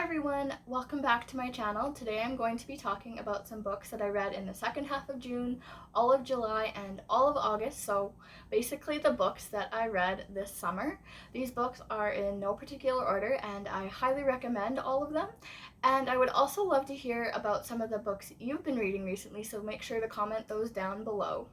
everyone, welcome back to my channel. Today I'm going to be talking about some books that I read in the second half of June, all of July, and all of August. So basically the books that I read this summer. These books are in no particular order and I highly recommend all of them. And I would also love to hear about some of the books you've been reading recently, so make sure to comment those down below.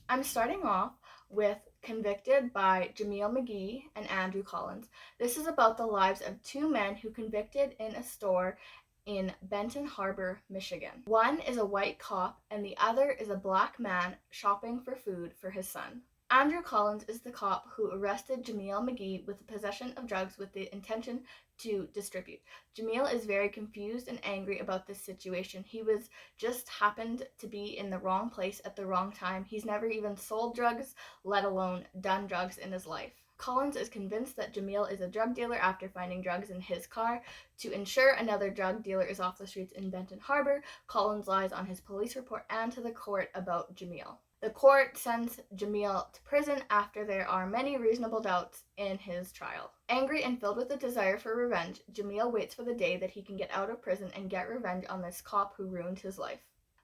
I'm starting off with Convicted by Jamil McGee and Andrew Collins. This is about the lives of two men who convicted in a store in Benton Harbor, Michigan. One is a white cop and the other is a black man shopping for food for his son. Andrew Collins is the cop who arrested Jamil McGee with the possession of drugs with the intention to distribute. Jamil is very confused and angry about this situation. He was just happened to be in the wrong place at the wrong time. He's never even sold drugs, let alone done drugs in his life. Collins is convinced that Jamil is a drug dealer after finding drugs in his car. To ensure another drug dealer is off the streets in Benton Harbor, Collins lies on his police report and to the court about Jamil. The court sends Jamil to prison after there are many reasonable doubts in his trial. Angry and filled with a desire for revenge, Jamil waits for the day that he can get out of prison and get revenge on this cop who ruined his life.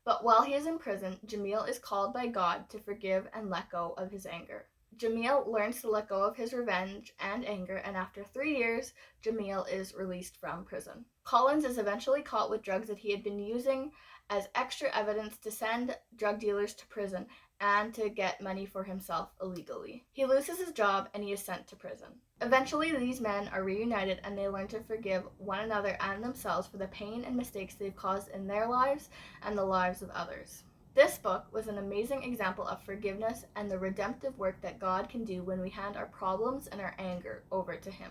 But while he is in prison, Jamil is called by God to forgive and let go of his anger. Jamil learns to let go of his revenge and anger, and after 3 years, Jamil is released from prison. Collins is eventually caught with drugs that he had been using as extra evidence to send drug dealers to prison and to get money for himself illegally. He loses his job and he is sent to prison. Eventually, these men are reunited and they learn to forgive one another and themselves for the pain and mistakes they've caused in their lives and the lives of others. This book was an amazing example of forgiveness and the redemptive work that God can do when we hand our problems and our anger over to Him.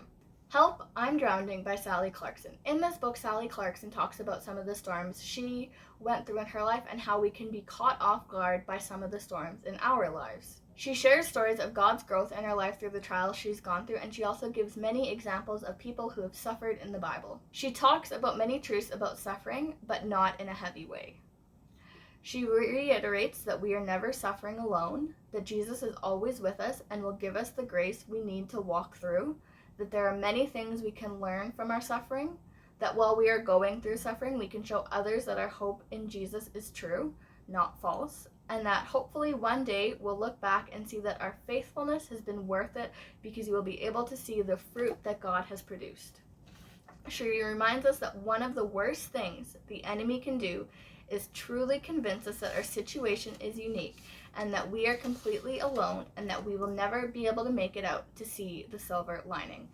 Help, I'm Drowning by Sally Clarkson. In this book, Sally Clarkson talks about some of the storms she went through in her life and how we can be caught off guard by some of the storms in our lives. She shares stories of God's growth in her life through the trials she's gone through, and she also gives many examples of people who have suffered in the Bible. She talks about many truths about suffering, but not in a heavy way. She reiterates that we are never suffering alone, that Jesus is always with us and will give us the grace we need to walk through, that there are many things we can learn from our suffering, that while we are going through suffering, we can show others that our hope in Jesus is true, not false, and that hopefully one day we'll look back and see that our faithfulness has been worth it because you will be able to see the fruit that God has produced. She reminds us that one of the worst things the enemy can do is truly convince us that our situation is unique and that we are completely alone and that we will never be able to make it out to see the silver lining.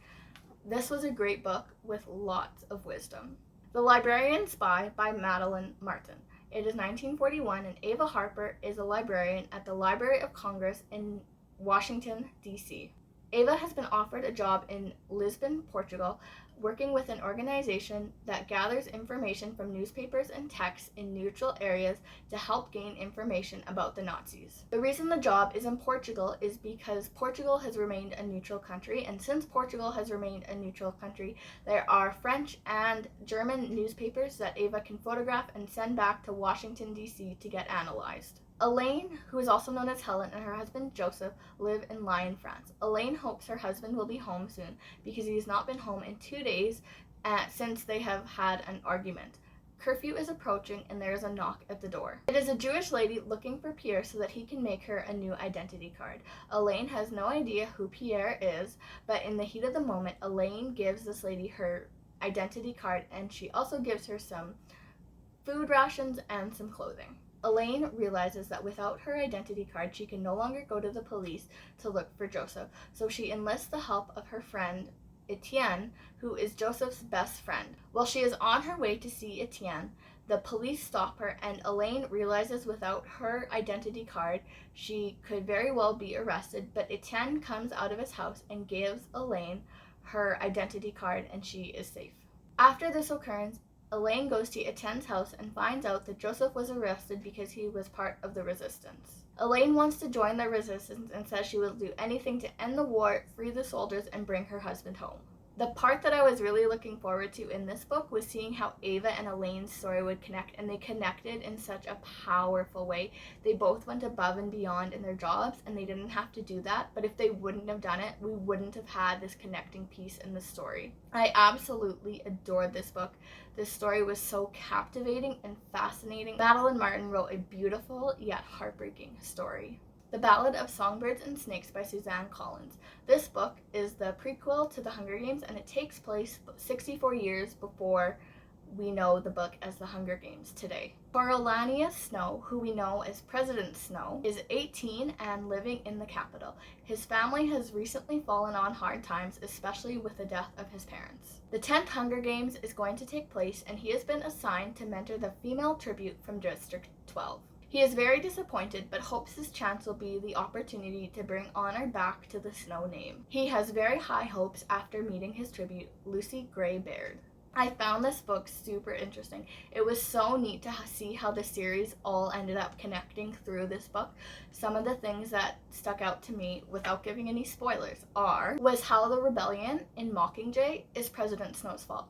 This was a great book with lots of wisdom. The Librarian Spy by Madeline Martin. It is 1941 and Ava Harper is a librarian at the Library of Congress in Washington, D.C. Ava has been offered a job in Lisbon, Portugal, working with an organization that gathers information from newspapers and texts in neutral areas to help gain information about the Nazis. The reason the job is in Portugal is because Portugal has remained a neutral country, and since Portugal has remained a neutral country, there are French and German newspapers that Ava can photograph and send back to Washington, D.C. to get analyzed. Elaine, who is also known as Helen, and her husband Joseph live in Lyon, France. Elaine hopes her husband will be home soon because he has not been home in 2 days since they have had an argument. Curfew is approaching and there is a knock at the door. It is a Jewish lady looking for Pierre so that he can make her a new identity card. Elaine has no idea who Pierre is, but in the heat of the moment, Elaine gives this lady her identity card and she also gives her some food rations and some clothing. Elaine realizes that without her identity card, she can no longer go to the police to look for Joseph, so she enlists the help of her friend, Etienne, who is Joseph's best friend. While she is on her way to see Etienne, the police stop her, and Elaine realizes without her identity card, she could very well be arrested, but Etienne comes out of his house and gives Elaine her identity card, and she is safe. After this occurrence, Elaine goes to Etienne's house and finds out that Joseph was arrested because he was part of the resistance. Elaine wants to join the resistance and says she will do anything to end the war, free the soldiers, and bring her husband home. The part that I was really looking forward to in this book was seeing how Ava and Elaine's story would connect, and they connected in such a powerful way. They both went above and beyond in their jobs, and they didn't have to do that, but if they wouldn't have done it, we wouldn't have had this connecting piece in the story. I absolutely adored this book. This story was so captivating and fascinating. Madeline Martin wrote a beautiful yet heartbreaking story. The Ballad of Songbirds and Snakes by Suzanne Collins. This book is the prequel to The Hunger Games, and it takes place 64 years before we know the book as The Hunger Games today. Coriolanus Snow, who we know as President Snow, is 18 and living in the capital. His family has recently fallen on hard times, especially with the death of his parents. The 10th Hunger Games is going to take place, and he has been assigned to mentor the female tribute from District 12. He is very disappointed, but hopes his chance will be the opportunity to bring honor back to the Snow name. He has very high hopes after meeting his tribute, Lucy Gray Baird. I found this book super interesting. It was so neat to see how the series all ended up connecting through this book. Some of the things that stuck out to me, without giving any spoilers, was how the rebellion in Mockingjay is President Snow's fault.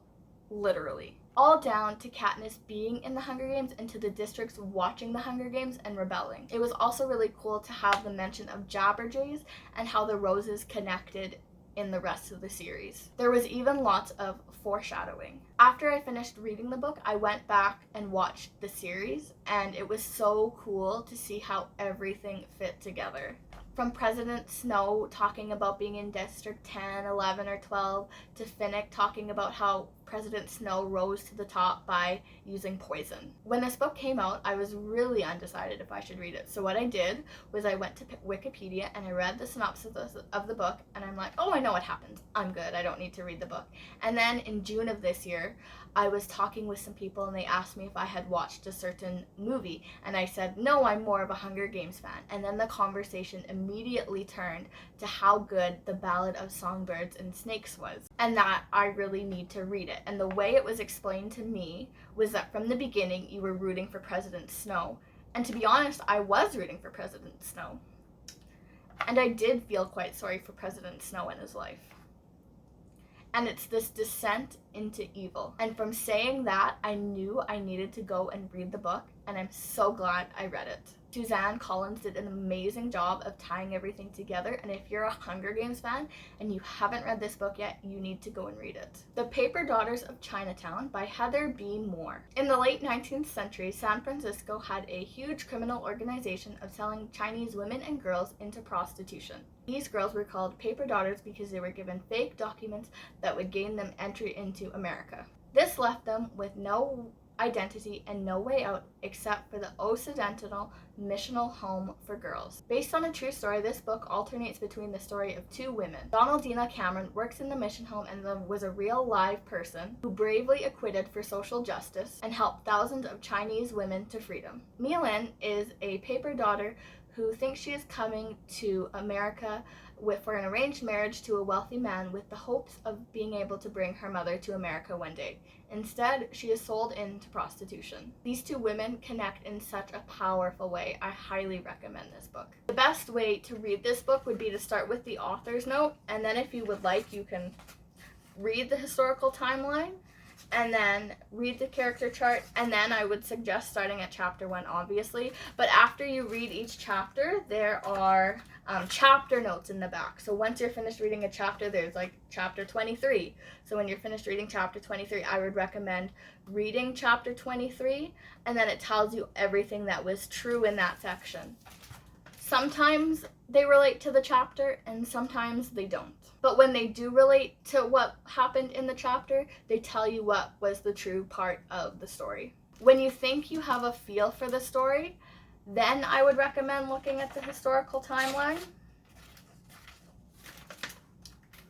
Literally. All down to Katniss being in the Hunger Games and to the districts watching the Hunger Games and rebelling. It was also really cool to have the mention of Jabberjays and how the roses connected in the rest of the series. There was even lots of foreshadowing. After I finished reading the book, I went back and watched the series, and it was so cool to see how everything fit together. From President Snow talking about being in District 10, 11, or 12, to Finnick talking about how President Snow rose to the top by using poison. When this book came out, I was really undecided if I should read it. So what I did was I went to Wikipedia and I read the synopsis of the book, and I'm like, oh, I know what happens. I'm good. I don't need to read the book. And then in June of this year, I was talking with some people and they asked me if I had watched a certain movie, and I said, no, I'm more of a Hunger Games fan. And then the conversation immediately turned to how good the Ballad of Songbirds and Snakes was, and that I really need to read it. And the way it was explained to me was that from the beginning you were rooting for President Snow. And to be honest, I was rooting for President Snow. And I did feel quite sorry for President Snow in his life. And it's this descent into evil. And from saying that, I knew I needed to go and read the book, and I'm so glad I read it. Suzanne Collins did an amazing job of tying everything together, and if you're a Hunger Games fan and you haven't read this book yet, you need to go and read it. The Paper Daughters of Chinatown by Heather B. Moore. In the late 19th century, San Francisco had a huge criminal organization of selling Chinese women and girls into prostitution. These girls were called paper daughters because they were given fake documents that would gain them entry into America. This left them with no identity and no way out except for the Occidental Missional Home for Girls. Based on a true story, this book alternates between the story of two women. Donaldina Cameron works in the mission home and was a real live person who bravely acquitted for social justice and helped thousands of Chinese women to freedom. Mia Lin is a paper daughter who thinks she is coming to America for an arranged marriage to a wealthy man with the hopes of being able to bring her mother to America one day. Instead, she is sold into prostitution. These two women connect in such a powerful way. I highly recommend this book. The best way to read this book would be to start with the author's note, and then if you would like, you can read the historical timeline, and then read the character chart, and then I would suggest starting at chapter 1, obviously. But after you read each chapter, there are chapter notes in the back. So once you're finished reading a chapter, there's like chapter 23. So when you're finished reading chapter 23, I would recommend reading chapter 23, and then it tells you everything that was true in that section. Sometimes they relate to the chapter, and sometimes they don't. But when they do relate to what happened in the chapter, they tell you what was the true part of the story. When you think you have a feel for the story, then I would recommend looking at the historical timeline.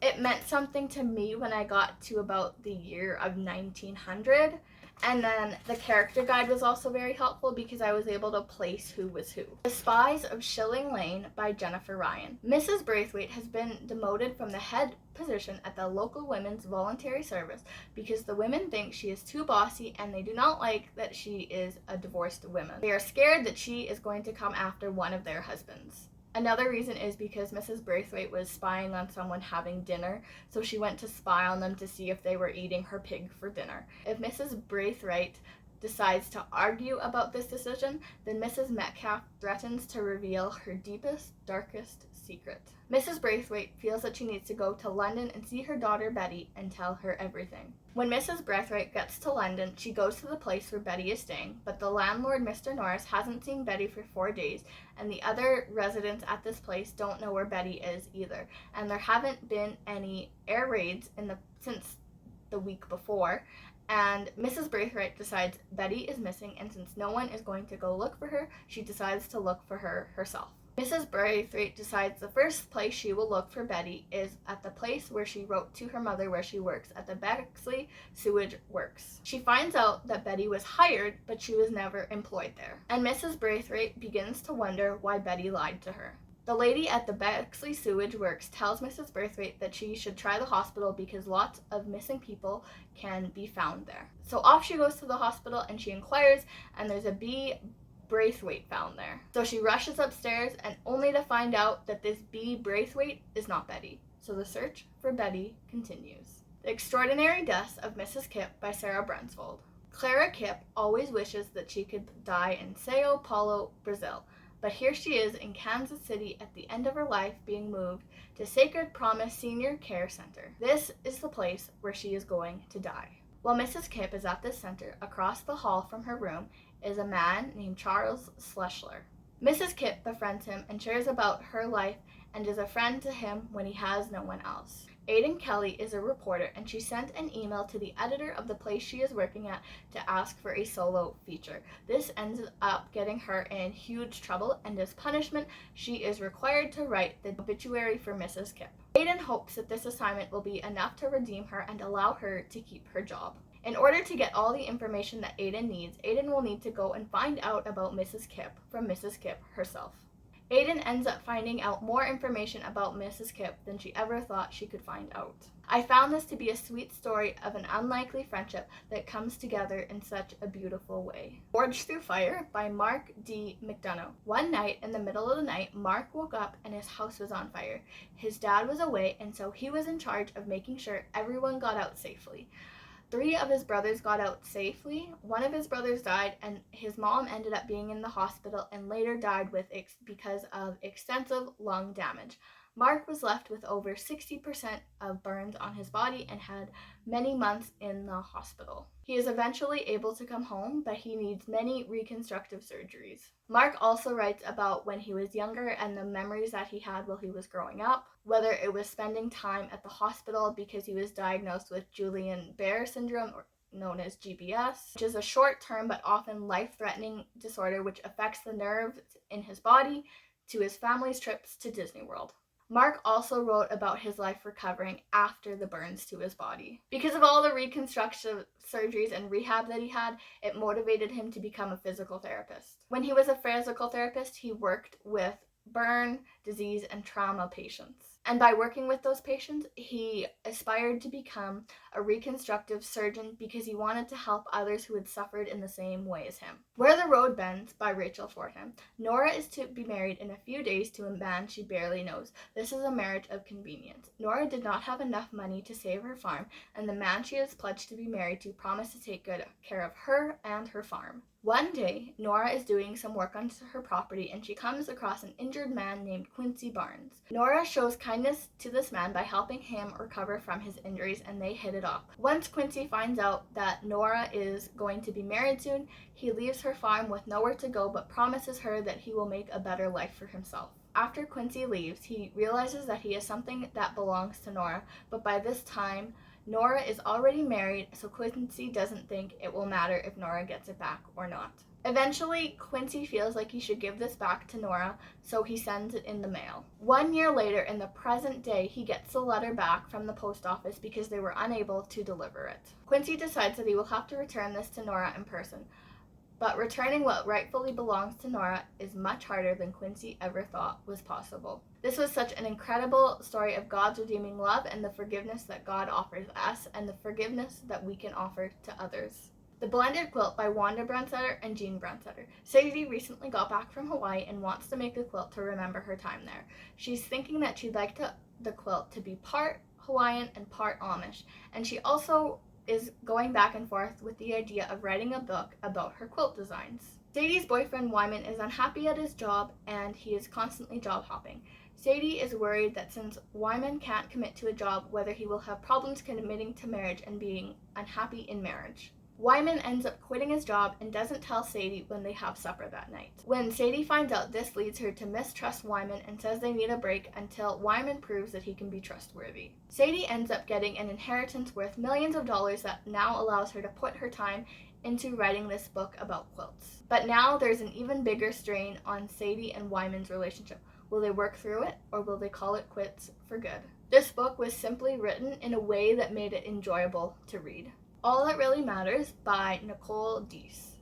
It meant something to me when I got to about the year of 1900. And then the character guide was also very helpful because I was able to place who was who. The Spies of Shilling Lane by Jennifer Ryan. Mrs. Braithwaite has been demoted from the head position at the local women's voluntary service because the women think she is too bossy and they do not like that she is a divorced woman. They are scared that she is going to come after one of their husbands. Another reason is because Mrs. Braithwaite was spying on someone having dinner, so she went to spy on them to see if they were eating her pig for dinner. If Mrs. Braithwaite decides to argue about this decision, then Mrs. Metcalf threatens to reveal her deepest, darkest secret. Mrs. Braithwaite feels that she needs to go to London and see her daughter Betty and tell her everything. When Mrs. Braithwaite gets to London, she goes to the place where Betty is staying, but the landlord, Mr. Norris, hasn't seen Betty for 4 days, and the other residents at this place don't know where Betty is either, and there haven't been any air raids since the week before. And Mrs. Braithwaite decides Betty is missing, and since no one is going to go look for her, she decides to look for her herself. Mrs. Braithwaite decides the first place she will look for Betty is at the place where she wrote to her mother where she works, at the Bexley Sewage Works. She finds out that Betty was hired, but she was never employed there. And Mrs. Braithwaite begins to wonder why Betty lied to her. The lady at the Bexley Sewage Works tells Mrs. Braithwaite that she should try the hospital because lots of missing people can be found there. So off she goes to the hospital and she inquires, and there's a B. Braithwaite found there. So she rushes upstairs, and only to find out that this B. Braithwaite is not Betty. So the search for Betty continues. The Extraordinary Deaths of Mrs. Kipp by Sarah Brunsvold. Clara Kipp always wishes that she could die in Sao Paulo, Brazil. But here she is in Kansas City at the end of her life, being moved to Sacred Promise Senior Care Center. This is the place where she is going to die. While Mrs. Kipp is at this center, across the hall from her room is a man named Charles Schleschler. Mrs. Kipp befriends him and shares about her life and is a friend to him when he has no one else. Aidan Kelly is a reporter, and she sent an email to the editor of the place she is working at to ask for a solo feature. This ends up getting her in huge trouble, and as punishment, she is required to write the obituary for Mrs. Kipp. Aidan hopes that this assignment will be enough to redeem her and allow her to keep her job. In order to get all the information that Aidan needs, Aidan will need to go and find out about Mrs. Kipp from Mrs. Kipp herself. Aidan ends up finding out more information about Mrs. Kipp than she ever thought she could find out. I found this to be a sweet story of an unlikely friendship that comes together in such a beautiful way. Forged Through Fire by Mark D. McDonough. One night, in the middle of the night, Mark woke up and his house was on fire. His dad was away, and so he was in charge of making sure everyone got out safely. 3 of his brothers got out safely. One of his brothers died, and his mom ended up being in the hospital and later died because of extensive lung damage. Mark was left with over 60% of burns on his body and had many months in the hospital. He is eventually able to come home, but he needs many reconstructive surgeries. Mark also writes about when he was younger and the memories that he had while he was growing up, whether it was spending time at the hospital because he was diagnosed with Guillain-Barré syndrome, or known as GBS, which is a short-term but often life-threatening disorder which affects the nerves in his body, to his family's trips to Disney World. Mark also wrote about his life recovering after the burns to his body. Because of all the reconstructive surgeries and rehab that he had, it motivated him to become a physical therapist. When he was a physical therapist, he worked with burn, disease, and trauma patients. And by working with those patients, he aspired to become a reconstructive surgeon because he wanted to help others who had suffered in the same way as him. Where the Road Bends by Rachel Fortham. Nora is to be married in a few days to a man she barely knows. This is a marriage of convenience. Nora did not have enough money to save her farm, and the man she is pledged to be married to promised to take good care of her and her farm. One day, Nora is doing some work on her property and she comes across an injured man named Quincy Barnes. Nora shows kindness to this man by helping him recover from his injuries, and they hit it off. Once Quincy finds out that Nora is going to be married soon, he leaves her farm with nowhere to go but promises her that he will make a better life for himself. After Quincy leaves, he realizes that he has something that belongs to Nora, but by this time, Nora is already married, so Quincy doesn't think it will matter if Nora gets it back or not. Eventually, Quincy feels like he should give this back to Nora, so he sends it in the mail. 1 year later, in the present day, he gets the letter back from the post office because they were unable to deliver it. Quincy decides that he will have to return this to Nora in person, but returning what rightfully belongs to Nora is much harder than Quincy ever thought was possible. This was such an incredible story of God's redeeming love and the forgiveness that God offers us and the forgiveness that we can offer to others. The Blended Quilt by Wanda Brandsetter and Jean Brandsetter. Sadie recently got back from Hawaii and wants to make a quilt to remember her time there. She's thinking that she'd like the quilt to be part Hawaiian and part Amish, and she also is going back and forth with the idea of writing a book about her quilt designs. Sadie's boyfriend Wyman is unhappy at his job and he is constantly job hopping. Sadie is worried that since Wyman can't commit to a job, whether he will have problems committing to marriage and being unhappy in marriage. Wyman ends up quitting his job and doesn't tell Sadie when they have supper that night. When Sadie finds out, this leads her to mistrust Wyman and says they need a break until Wyman proves that he can be trustworthy. Sadie ends up getting an inheritance worth millions of dollars that now allows her to put her time into writing this book about quilts. But now there's an even bigger strain on Sadie and Wyman's relationship. Will they work through it, or will they call it quits for good? This book was simply written in a way that made it enjoyable to read. All That Really Matters by Nicole Deese.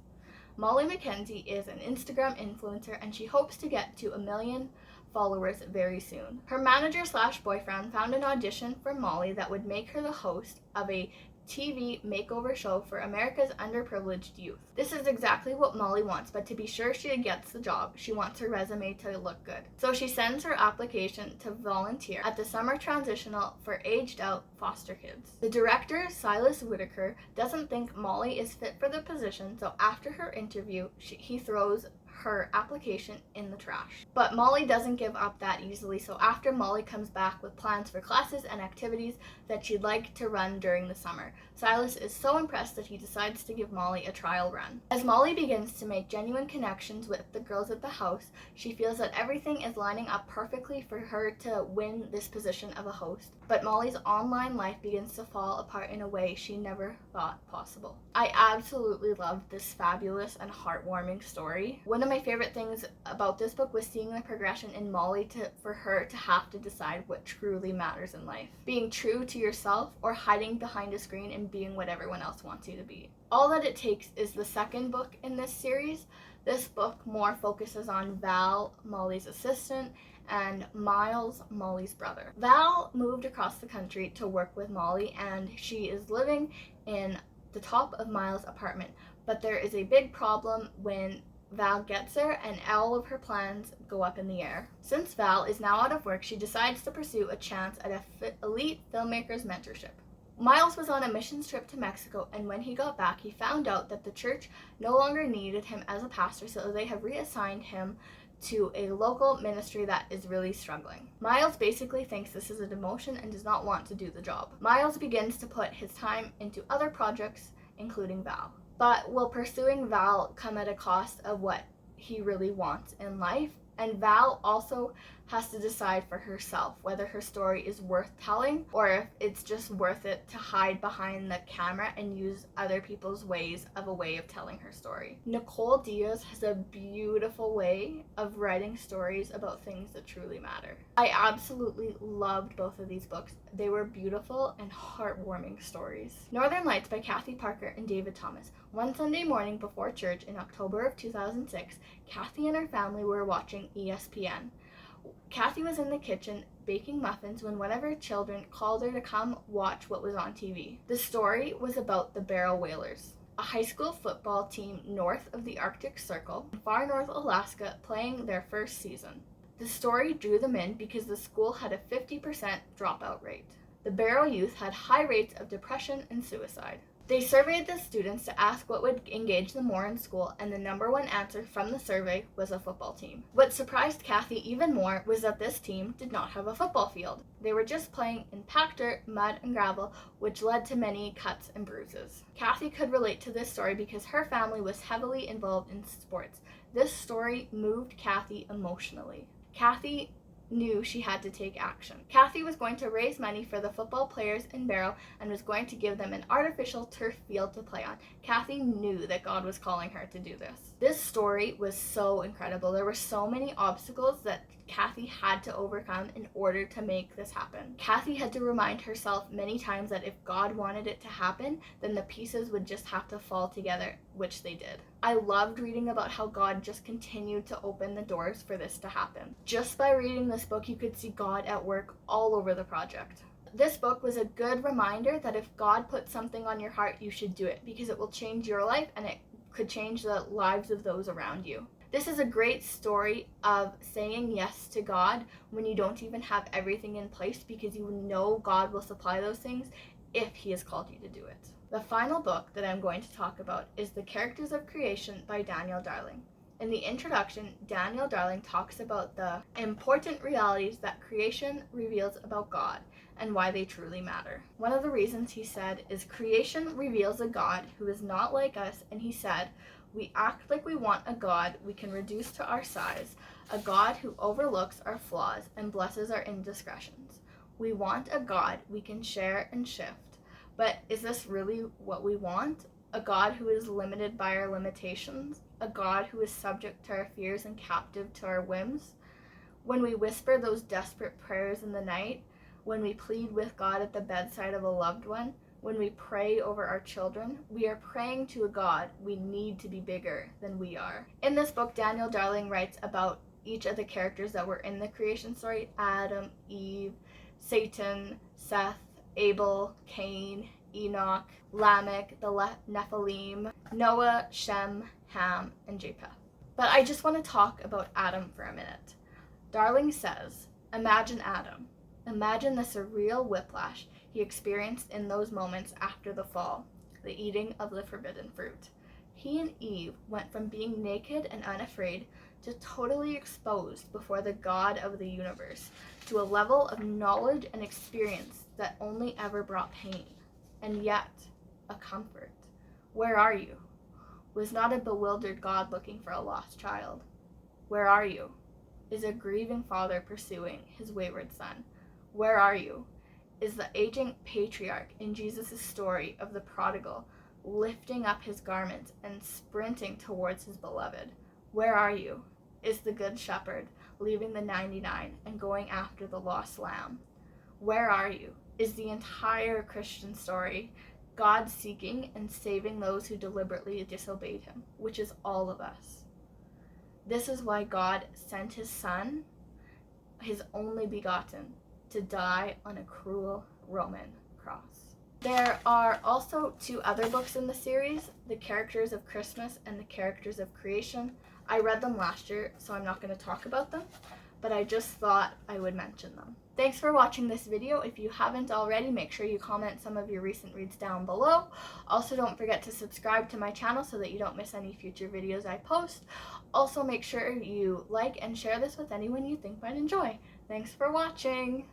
Molly McKenzie is an Instagram influencer and she hopes to get to 1 million followers very soon. Her manager/boyfriend found an audition for Molly that would make her the host of a TV makeover show for America's underprivileged youth. This is exactly what Molly wants, but to be sure she gets the job, she wants her resume to look good. So she sends her application to volunteer at the summer transitional for aged out foster kids. The director, Silas Whitaker, doesn't think Molly is fit for the position, so after her interview, he throws her application in the trash. But Molly doesn't give up that easily, so after Molly comes back with plans for classes and activities that she'd like to run during the summer, Silas is so impressed that he decides to give Molly a trial run. As Molly begins to make genuine connections with the girls at the house, she feels that everything is lining up perfectly for her to win this position of a host. But Molly's online life begins to fall apart in a way she never thought possible. I absolutely loved this fabulous and heartwarming story. One of my favorite things about this book was seeing the progression in Molly for her to have to decide what truly matters in life. Being true to yourself or hiding behind a screen and being what everyone else wants you to be. All That It Takes is the second book in this series. This book more focuses on Val, Molly's assistant, and Miles, Molly's brother. Val moved across the country to work with Molly, and she is living in the top of Miles' apartment. But there is a big problem when Val gets there and all of her plans go up in the air. Since Val is now out of work, she decides to pursue a chance at an elite filmmaker's mentorship. Miles was on a missions trip to Mexico, and when he got back, he found out that the church no longer needed him as a pastor, so they have reassigned him to a local ministry that is really struggling. Miles basically thinks this is a demotion and does not want to do the job. Miles begins to put his time into other projects, including Val. But will pursuing Val come at a cost of what he really wants in life? And Val also has to decide for herself whether her story is worth telling or if it's just worth it to hide behind the camera and use other people's ways of telling her story. Nicole Diaz has a beautiful way of writing stories about things that truly matter. I absolutely loved both of these books. They were beautiful and heartwarming stories. Northern Lights by Cathy Parker and David Thomas. One Sunday morning before church in October of 2006, Cathy and her family were watching ESPN. Cathy was in the kitchen baking muffins when one of her children called her to come watch what was on TV. The story was about the Barrel Whalers, a high school football team north of the Arctic Circle, in far north Alaska, playing their first season. The story drew them in because the school had a 50% dropout rate. The Barrel youth had high rates of depression and suicide. They surveyed the students to ask what would engage them more in school, and the number one answer from the survey was a football team. What surprised Cathy even more was that this team did not have a football field. They were just playing in packed dirt, mud, and gravel, which led to many cuts and bruises. Cathy could relate to this story because her family was heavily involved in sports. This story moved Cathy emotionally. Cathy knew she had to take action. Cathy was going to raise money for the football players in Barrow and was going to give them an artificial turf field to play on. Cathy knew that God was calling her to do this. This story was so incredible. There were so many obstacles that Cathy had to overcome in order to make this happen. Cathy had to remind herself many times that if God wanted it to happen, then the pieces would just have to fall together, which they did. I loved reading about how God just continued to open the doors for this to happen. Just by reading this book, you could see God at work all over the project. This book was a good reminder that if God puts something on your heart, you should do it, because it will change your life and it could change the lives of those around you. This is a great story of saying yes to God when you don't even have everything in place, because you know God will supply those things if He has called you to do it. The final book that I'm going to talk about is The Characters of Creation by Daniel Darling. In the introduction, Daniel Darling talks about the important realities that creation reveals about God and why they truly matter. One of the reasons he said is creation reveals a God who is not like us, and he said, we act like we want a God we can reduce to our size, a God who overlooks our flaws and blesses our indiscretions. We want a God we can share and shift. But is this really what we want? A God who is limited by our limitations? A God who is subject to our fears and captive to our whims? When we whisper those desperate prayers in the night, when we plead with God at the bedside of a loved one, when we pray over our children, we are praying to a God we need to be bigger than we are. In this book, Daniel Darling writes about each of the characters that were in the creation story: Adam, Eve, Satan, Seth, Abel, Cain, Enoch, Lamech, the Nephilim, Noah, Shem, Ham, and Japheth. But I just want to talk about Adam for a minute. Darling says, imagine Adam. Imagine the surreal whiplash he experienced in those moments after the fall, the eating of the forbidden fruit. He and Eve went from being naked and unafraid to totally exposed before the God of the universe, to a level of knowledge and experience that only ever brought pain, and yet a comfort. Where are you? Was not a bewildered God looking for a lost child? Where are you? Is a grieving father pursuing his wayward son? Where are you? Is the aging patriarch in Jesus' story of the prodigal lifting up his garments and sprinting towards his beloved? Where are you? Is the good shepherd leaving the 99 and going after the lost lamb? Where are you? Is the entire Christian story God seeking and saving those who deliberately disobeyed him, which is all of us. This is why God sent his son, his only begotten, to die on a cruel Roman cross. There are also 2 other books in the series, The Characters of Christmas and The Characters of Creation. I read them last year, so I'm not going to talk about them, but I just thought I would mention them. Thanks for watching this video. If you haven't already, make sure you comment some of your recent reads down below. Also, don't forget to subscribe to my channel so that you don't miss any future videos I post. Also, make sure you like and share this with anyone you think might enjoy. Thanks for watching!